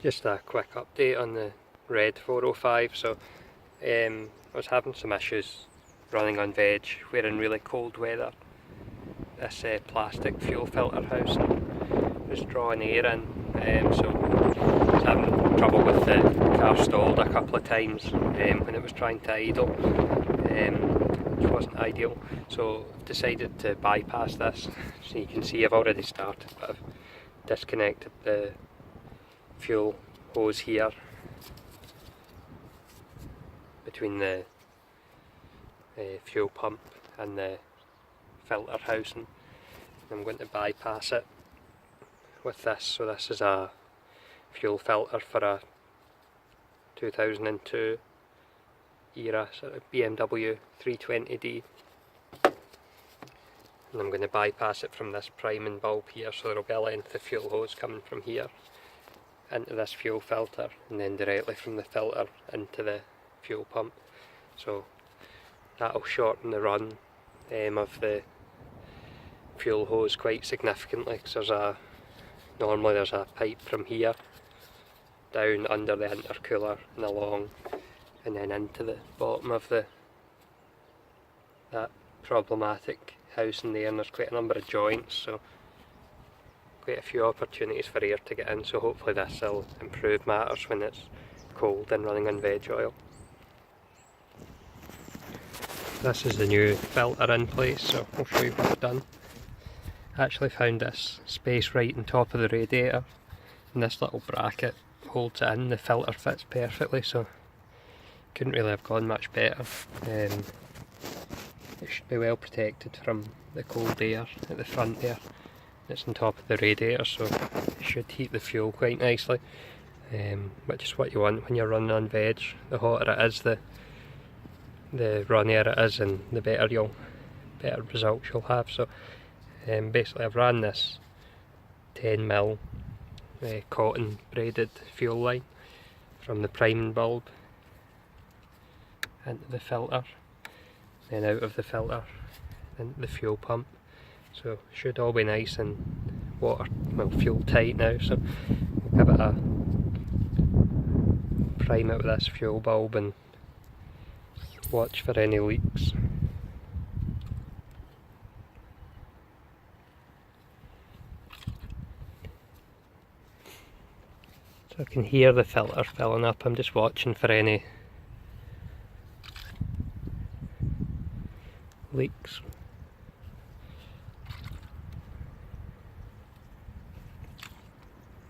Just a quick update on the red 405. So I was having some issues running on veg where in really cold weather this plastic fuel filter house was drawing air in, so I was having trouble with the car stalled a couple of times when it was trying to idle, which wasn't ideal. So I've decided to bypass this. So you can see I've already started, but I've disconnected the fuel hose here between the fuel pump and the filter housing. I'm going to bypass it with this. So this is a fuel filter for a 2002 era sort of BMW 320D, and I'm going to bypass it from this priming bulb here, so there will be a length of fuel hose coming from here into this fuel filter and then directly from the filter into the fuel pump. So that'll shorten the run of the fuel hose quite significantly, because normally there's a pipe from here down under the intercooler and along and then into the bottom of that problematic housing there, and there's quite a number of joints, so quite a few opportunities for air to get in, so hopefully this will improve matters when it's cold and running on veg oil. This is the new filter in place, so I'll show you what I've done. I actually found this space right on top of the radiator, and this little bracket holds it in. The filter fits perfectly, so couldn't really have gone much better. It should be well protected from the cold air at the front there. It's on top of the radiator, so it should heat the fuel quite nicely, which is what you want when you're running on veg. The hotter it is, the runnier it is, and the better results you'll have. So basically I've ran this 10mm cotton braided fuel line from the priming bulb into the filter, then out of the filter into the fuel pump. So should all be nice and fuel tight now. So we'll give it a prime it with this fuel bulb and watch for any leaks. So I can hear the filter filling up. I'm just watching for any leaks.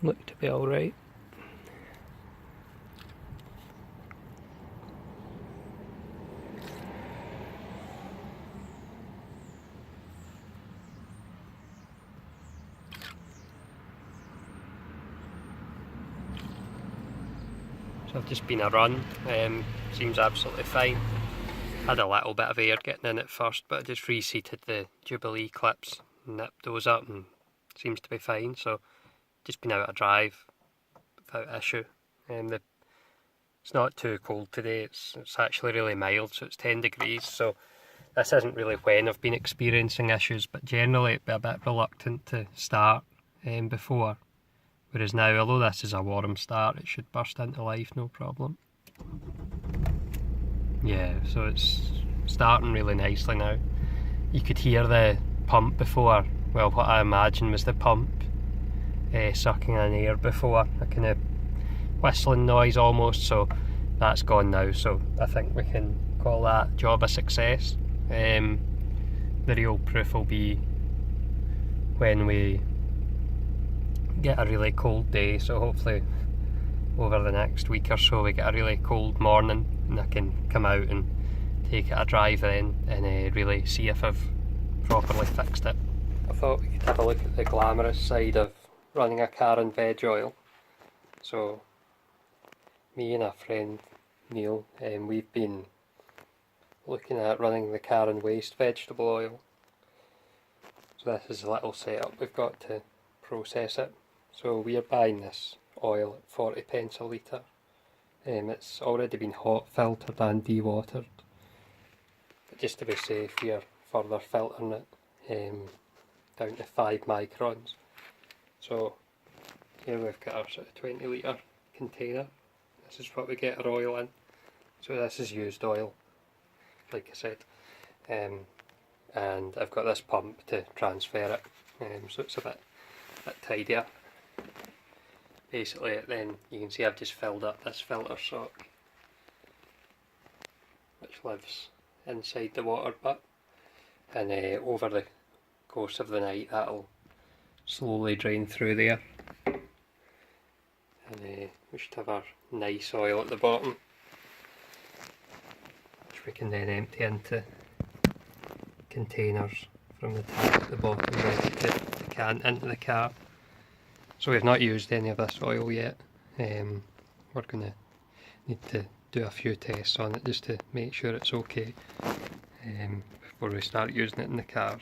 Look to be alright. So I've just been a run, seems absolutely fine. Had a little bit of air getting in at first, but I just reseated the Jubilee clips, nipped those up, and seems to be fine. So just been out a drive without issue. It's not too cold today, it's actually really mild, so it's 10 degrees, so this isn't really when I've been experiencing issues, but generally it'd be a bit reluctant to start before. Whereas now, although this is a warm start, it should burst into life no problem. Yeah, so it's starting really nicely now. You could hear the pump before, well, what I imagine was the pump sucking in air before, a kind of whistling noise almost, so that's gone now, so I think we can call that job a success. The real proof will be when we get a really cold day, so hopefully over the next week or so we get a really cold morning and I can come out and take it a drive then and really see if I've properly fixed it. I thought we could have a look at the glamorous side of running a car on veg oil. So me and a friend Neil, we've been looking at running the car on waste vegetable oil. So this is a little setup we've got to process it. So we are buying this oil at 40p a litre. It's already been hot filtered and dewatered, but just to be safe we are further filtering it down to 5 microns. So here we've got our sort of 20 litre container. This is what we get our oil in. So this is used oil, like I said. And I've got this pump to transfer it, so it's a bit tidier. Basically, then you can see I've just filled up this filter sock, which lives inside the water butt, and over the course of the night that'll slowly drain through there, and we should have our nice oil at the bottom, which we can then empty into containers from the tap at the bottom, ready to can into the car. So we've not used any of this oil yet. We're going to need to do a few tests on it just to make sure it's okay before we start using it in the cars.